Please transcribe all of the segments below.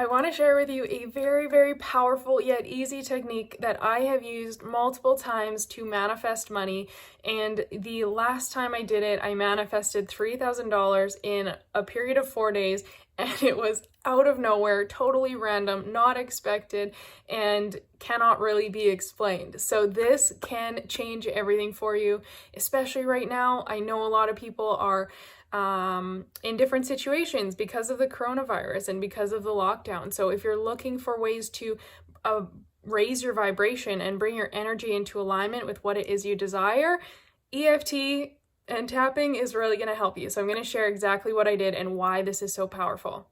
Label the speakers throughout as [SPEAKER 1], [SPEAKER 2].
[SPEAKER 1] I want to share with you a very, very powerful yet easy technique that I have used multiple times to manifest money. And the last time I did it, I manifested $3,000 in a period of 4 days, and it was out of nowhere, totally random, not expected, and cannot really be explained. So this can change everything for you, especially right now. I know a lot of people are in different situations because of the coronavirus and because of the lockdown. So if you're looking for ways to raise your vibration and bring your energy into alignment with what it is you desire, EFT and tapping is really going to help you. So I'm going to share exactly what I did and why this is so powerful.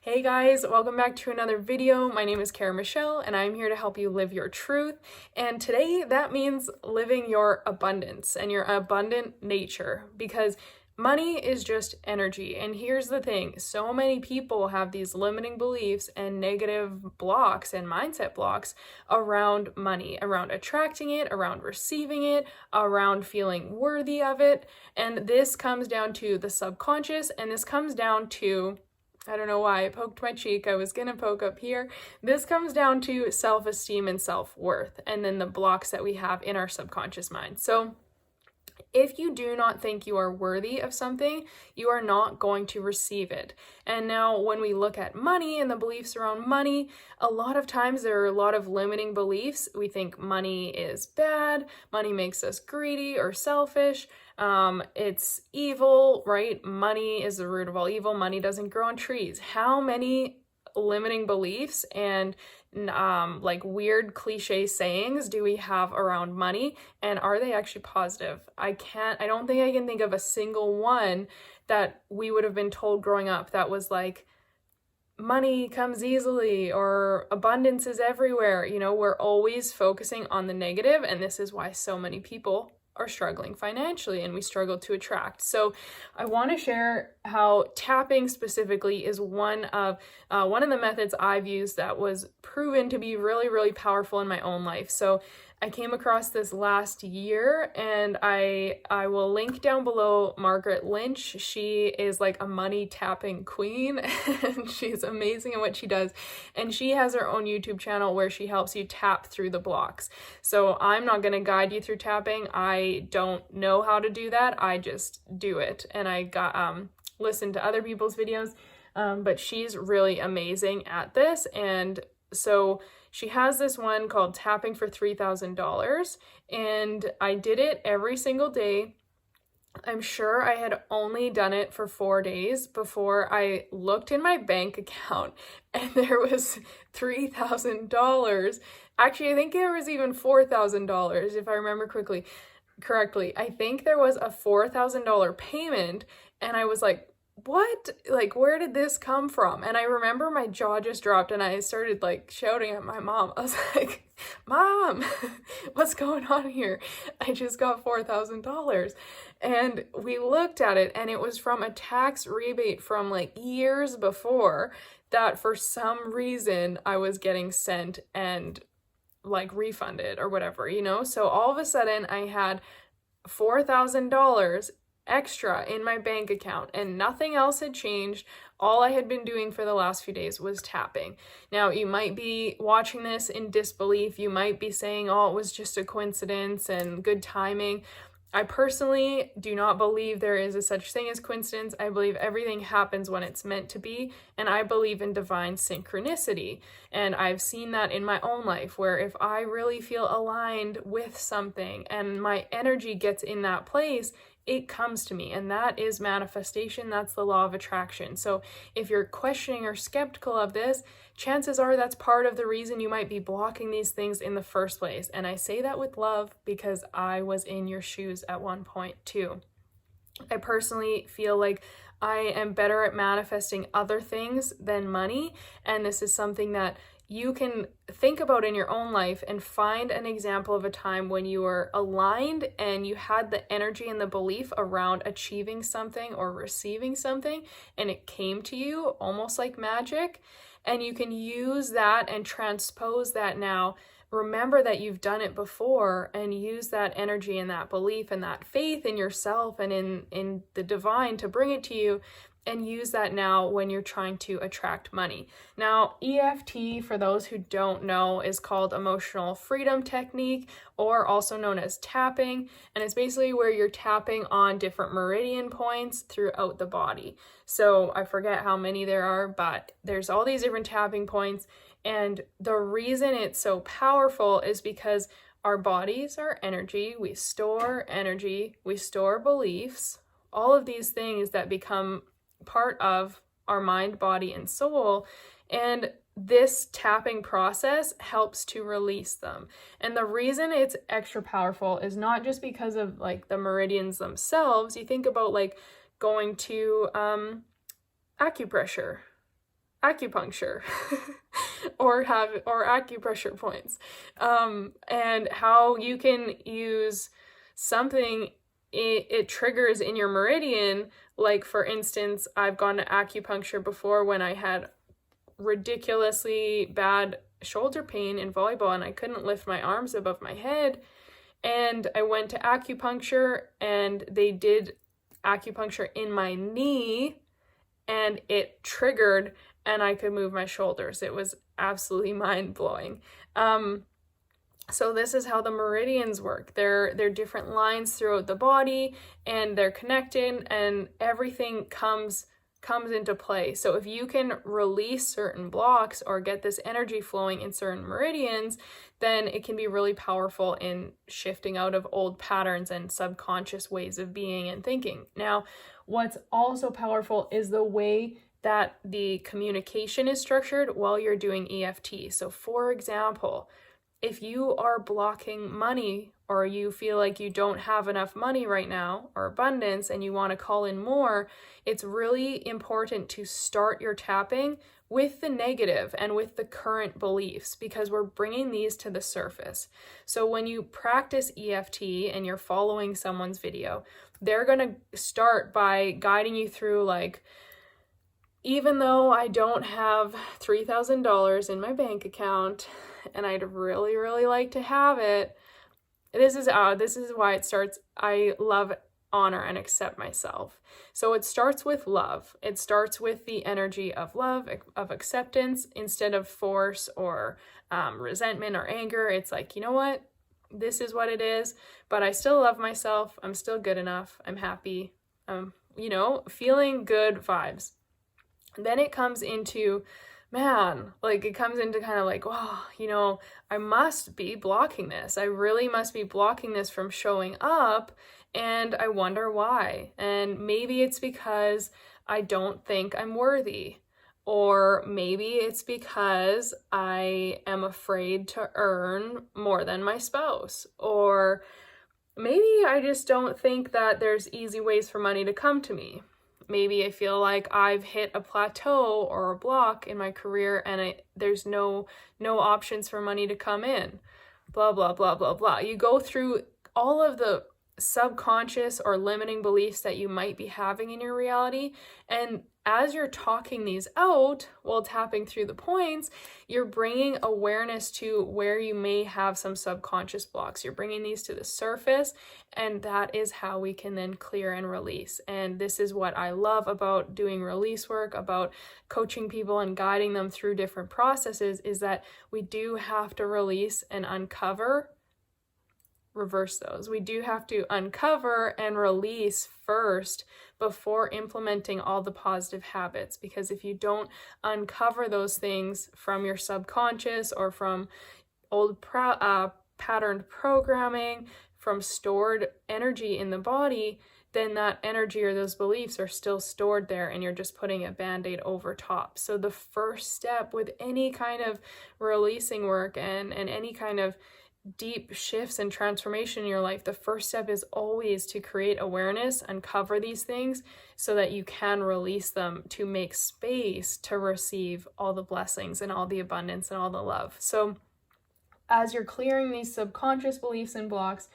[SPEAKER 1] Hey guys, welcome back to another video. My name is Kara Michelle and I'm here to help you live your truth. And today that means living your abundance and your abundant nature, because money is just energy. And here's the thing, so many people have these limiting beliefs and negative blocks and mindset blocks around money, around attracting it, around receiving it, around feeling worthy of it. And this comes down to the subconscious, and this comes down to, I don't know why I poked my cheek. I was going to poke up here. This comes down to self-esteem and self-worth, and then the blocks that we have in our subconscious mind. So if you do not think you are worthy of something, you are not going to receive it. And now when we look at money and the beliefs around money, a lot of times there are a lot of limiting beliefs. We think money is bad, money makes us greedy or selfish, it's evil, right? Money is the root of all evil. Money doesn't grow on trees. How many limiting beliefs and like weird cliche sayings do we have around money, and are they actually positive? I don't think I can think of a single one that we would have been told growing up that was like, money comes easily or abundance is everywhere. You know, we're always focusing on the negative, and this is why so many people are struggling financially and we struggle to attract. So I want to share how tapping specifically is one of the methods I've used that was proven to be really, really powerful in my own life. So I came across this last year, and I will link down below Margaret Lynch. She is like a money tapping queen and she's amazing at what she does. And she has her own YouTube channel where she helps you tap through the blocks. So I'm not going to guide you through tapping. I don't know how to do that. I just do it. And I got listen to other people's videos. But she's really amazing at this. And so she has this one called Tapping for $3,000, and I did it every single day. I'm sure I had only done it for 4 days before I looked in my bank account and there was $3,000. Actually, I think there was even $4,000 if I remember correctly. I think there was a $4,000 payment, and I was like, what? Like, where did this come from? And I remember my jaw just dropped and I started like shouting at my mom. I was like, Mom, what's going on here? I just got $4,000. And we looked at it, and it was from a tax rebate from like years before that for some reason I was getting sent and like refunded or whatever, you know? So all of a sudden I had $4,000 extra in my bank account, and nothing else had changed. All I had been doing for the last few days was tapping. Now, you might be watching this in disbelief. You might be saying, oh, it was just a coincidence and good timing. I personally do not believe there is a such thing as coincidence. I believe everything happens when it's meant to be, and I believe in divine synchronicity. And I've seen that in my own life, where if I really feel aligned with something and my energy gets in that place, it comes to me, and that is manifestation. That's the law of attraction. So if you're questioning or skeptical of this, chances are that's part of the reason you might be blocking these things in the first place. And I say that with love because I was in your shoes at one point too. I personally feel like I am better at manifesting other things than money, and this is something that you can think about in your own life and find an example of a time when you were aligned and you had the energy and the belief around achieving something or receiving something, and it came to you almost like magic. And you can use that and transpose that now remember that you've done it before and use that energy and that belief and that faith in yourself and in the divine to bring it to you, and use that now when you're trying to attract money. Now, EFT, for those who don't know, is called emotional freedom technique, or also known as tapping. And it's basically where you're tapping on different meridian points throughout the body. So I forget how many there are, but there's all these different tapping points. And the reason it's so powerful is because our bodies are energy. We store energy, we store beliefs, all of these things that become part of our mind, body, and soul. And this tapping process helps to release them. And the reason it's extra powerful is not just because of like the meridians themselves. You think about like going to acupuncture or acupressure points, and how you can use something it triggers in your meridian. Like, for instance, I've gone to acupuncture before when I had ridiculously bad shoulder pain in volleyball and I couldn't lift my arms above my head. And I went to acupuncture and they did acupuncture in my knee and it triggered and I could move my shoulders. It was absolutely mind-blowing. So this is how the meridians work. They're different lines throughout the body and they're connected and everything comes into play. So if you can release certain blocks or get this energy flowing in certain meridians, then it can be really powerful in shifting out of old patterns and subconscious ways of being and thinking. Now, what's also powerful is the way that the communication is structured while you're doing EFT. So for example, if you are blocking money or you feel like you don't have enough money right now or abundance and you want to call in more, it's really important to start your tapping with the negative and with the current beliefs, because we're bringing these to the surface. So when you practice EFT and you're following someone's video, they're going to start by guiding you through like, even though I don't have $3,000 in my bank account and I'd really, really like to have it, this is why it starts. I love, honor, and accept myself. So it starts with love. It starts with the energy of love, of acceptance, instead of force or resentment or anger. It's like, you know what? This is what it is, but I still love myself. I'm still good enough. I'm happy. Feeling good vibes. Then it comes into, kind of like, wow, I must be blocking this. I really must be blocking this from showing up, and I wonder why. And maybe it's because I don't think I'm worthy, or maybe it's because I am afraid to earn more than my spouse, or maybe I just don't think that there's easy ways for money to come to me. Maybe I feel like I've hit a plateau or a block in my career and there's no options for money to come in. Blah, blah, blah, blah, blah. You go through all of the subconscious or limiting beliefs that you might be having in your reality. And as you're talking these out while tapping through the points, you're bringing awareness to where you may have some subconscious blocks. You're bringing these to the surface, and that is how we can then clear and release. And this is what I love about doing release work, about coaching people and guiding them through different processes, is that we do have to release and reverse those. We do have to uncover and release first before implementing all the positive habits, because if you don't uncover those things from your subconscious or from old patterned programming, from stored energy in the body, then that energy or those beliefs are still stored there and you're just putting a band-aid over top. So the first step with any kind of releasing work and any kind of deep shifts and transformation in your life, the first step is always to create awareness, uncover these things so that you can release them, to make space to receive all the blessings and all the abundance and all the love. So as you're clearing these subconscious beliefs and blocks,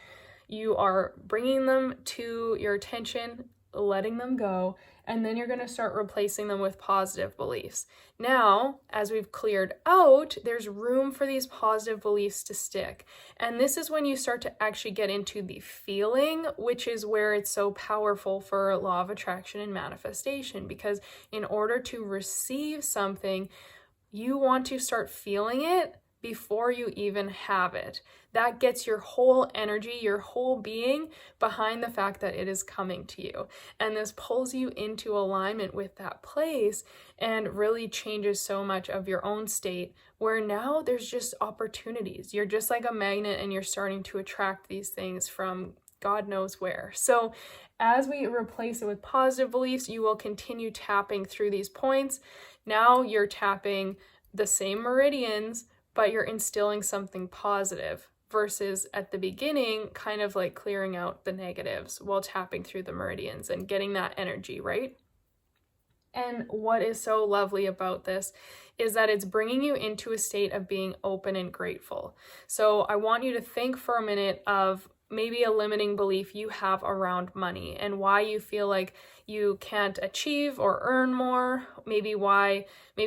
[SPEAKER 1] you are bringing them to your attention letting them go, and then you're going to start replacing them with positive beliefs. Now, as we've cleared out, there's room for these positive beliefs to stick. And this is when you start to actually get into the feeling, which is where it's so powerful for law of attraction and manifestation, because in order to receive something, you want to start feeling it before you even have it. That gets your whole energy, your whole being behind the fact that it is coming to you. And this pulls you into alignment with that place and really changes so much of your own state, where now there's just opportunities. You're just like a magnet and you're starting to attract these things from God knows where. So as we replace it with positive beliefs, you will continue tapping through these points. Now you're tapping the same meridians, but you're instilling something positive, versus at the beginning, kind of like clearing out the negatives while tapping through the meridians and getting that energy, right? And what is so lovely about this is that it's bringing you into a state of being open and grateful. So I want you to think for a minute of maybe a limiting belief you have around money and why you feel like you can't achieve or earn more. Maybe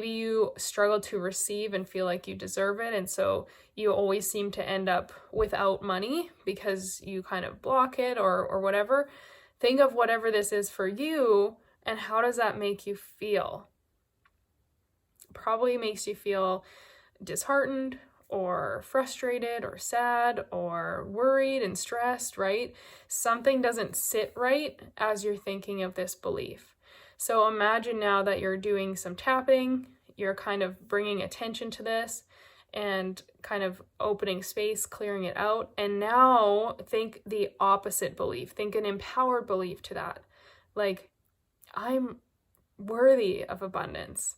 [SPEAKER 1] you struggle to receive and feel like you deserve it. And so you always seem to end up without money because you kind of block it or whatever. Think of whatever this is for you, and how does that make you feel? Probably makes you feel disheartened or frustrated or sad or worried and stressed, right? Something doesn't sit right as you're thinking of this belief. So imagine now that you're doing some tapping, you're kind of bringing attention to this and kind of opening space, clearing it out. And now think the opposite belief. Think an empowered belief to that. Like, I'm worthy of abundance.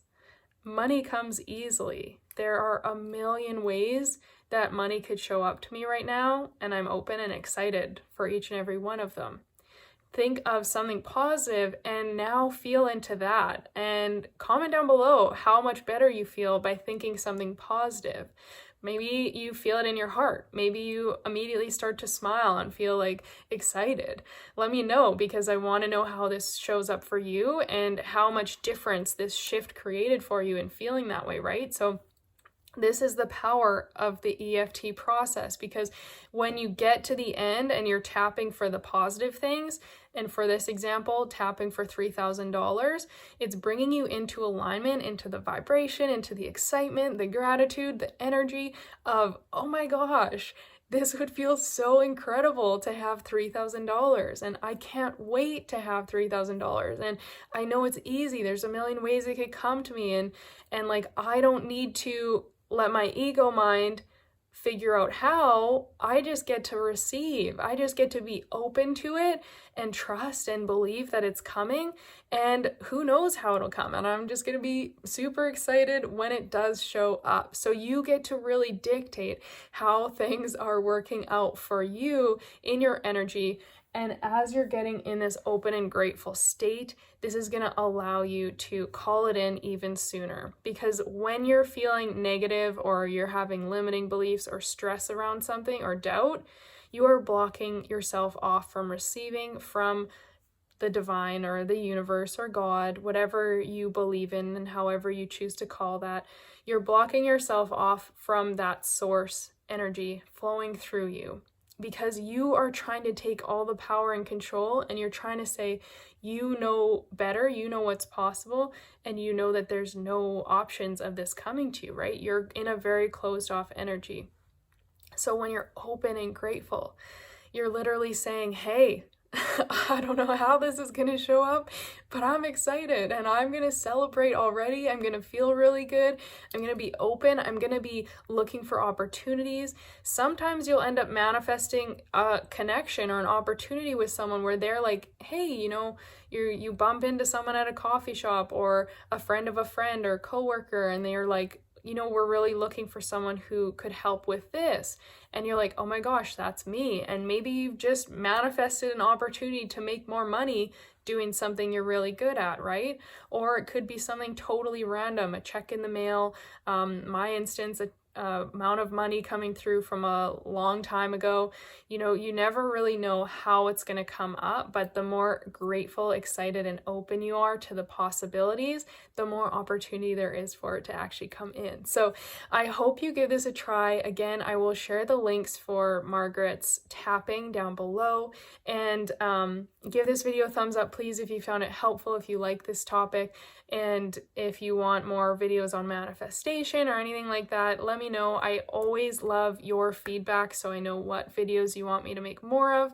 [SPEAKER 1] Money comes easily. There are a million ways that money could show up to me right now, and I'm open and excited for each and every one of them. Think of something positive and now feel into that, and comment down below how much better you feel by thinking something positive. Maybe you feel it in your heart. Maybe you immediately start to smile and feel like excited. Let me know, because I want to know how this shows up for you and how much difference this shift created for you in feeling that way, right? So this is the power of the EFT process, because when you get to the end and you're tapping for the positive things, and for this example, tapping for $3,000, it's bringing you into alignment, into the vibration, into the excitement, the gratitude, the energy of, oh my gosh, this would feel so incredible to have $3,000, and I can't wait to have $3,000. And I know it's easy. There's a million ways it could come to me, and like, I don't need to let my ego mind figure out how. I just get to receive. I just get to be open to it and trust and believe that it's coming, and who knows how it'll come. And I'm just going to be super excited when it does show up. So you get to really dictate how things are working out for you in your energy. And as you're getting in this open and grateful state, this is going to allow you to call it in even sooner. Because when you're feeling negative or you're having limiting beliefs or stress around something or doubt, you are blocking yourself off from receiving from the divine or the universe or God, whatever you believe in and however you choose to call that. You're blocking yourself off from that source energy flowing through you, because you are trying to take all the power and control, and you're trying to say, you know better, you know what's possible, and you know that there's no options of this coming to you, right? You're in a very closed off energy. So when you're open and grateful, you're literally saying, hey, I don't know how this is going to show up, but I'm excited and I'm going to celebrate already. I'm going to feel really good. I'm going to be open. I'm going to be looking for opportunities. Sometimes you'll end up manifesting a connection or an opportunity with someone where they're like, hey, you bump into someone at a coffee shop or a friend of a friend or coworker, and they're like, we're really looking for someone who could help with this. And you're like, oh my gosh, that's me. And maybe you've just manifested an opportunity to make more money doing something you're really good at, right? Or it could be something totally random, a check in the mail. My instance, amount of money coming through from a long time ago. You know, you never really know how it's going to come up, but the more grateful, excited, and open you are to the possibilities, the more opportunity there is for it to actually come in. So I hope you give this a try. Again, I will share the links for Margaret's tapping down below, and give this video a thumbs up, please, if you found it helpful, if you like this topic. And if you want more videos on manifestation or anything like that, let me know. I always love your feedback so I know what videos you want me to make more of.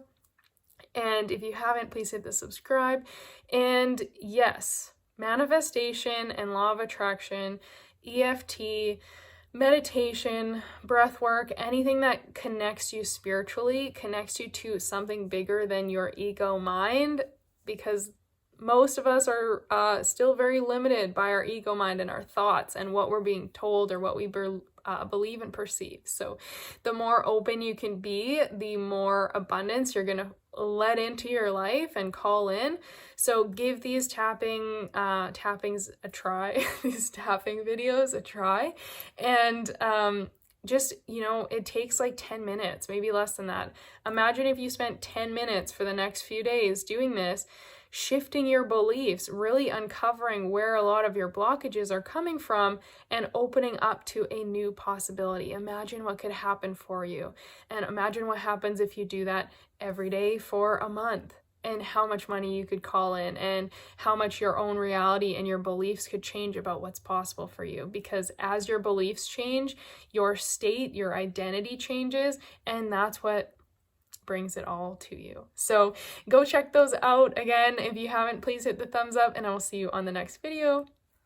[SPEAKER 1] And if you haven't, please hit the subscribe. And yes, manifestation and law of attraction, EFT, meditation, breath work, anything that connects you spiritually, connects you to something bigger than your ego mind, because most of us are still very limited by our ego mind and our thoughts and what we're being told or what we believe and perceive. So the more open you can be, the more abundance you're going to let into your life and call in. So give these tappings a try, these tapping videos a try. And just, you know, it takes like 10 minutes, maybe less than that. Imagine if you spent 10 minutes for the next few days doing this, shifting your beliefs, really uncovering where a lot of your blockages are coming from and opening up to a new possibility. Imagine what could happen for you. And imagine what happens if you do that every day for a month, and how much money you could call in, and how much your own reality and your beliefs could change about what's possible for you. Because as your beliefs change, your state, your identity changes, and that's what brings it all to you. So go check those out. Again, if you haven't, please hit the thumbs up, and I will see you on the next video.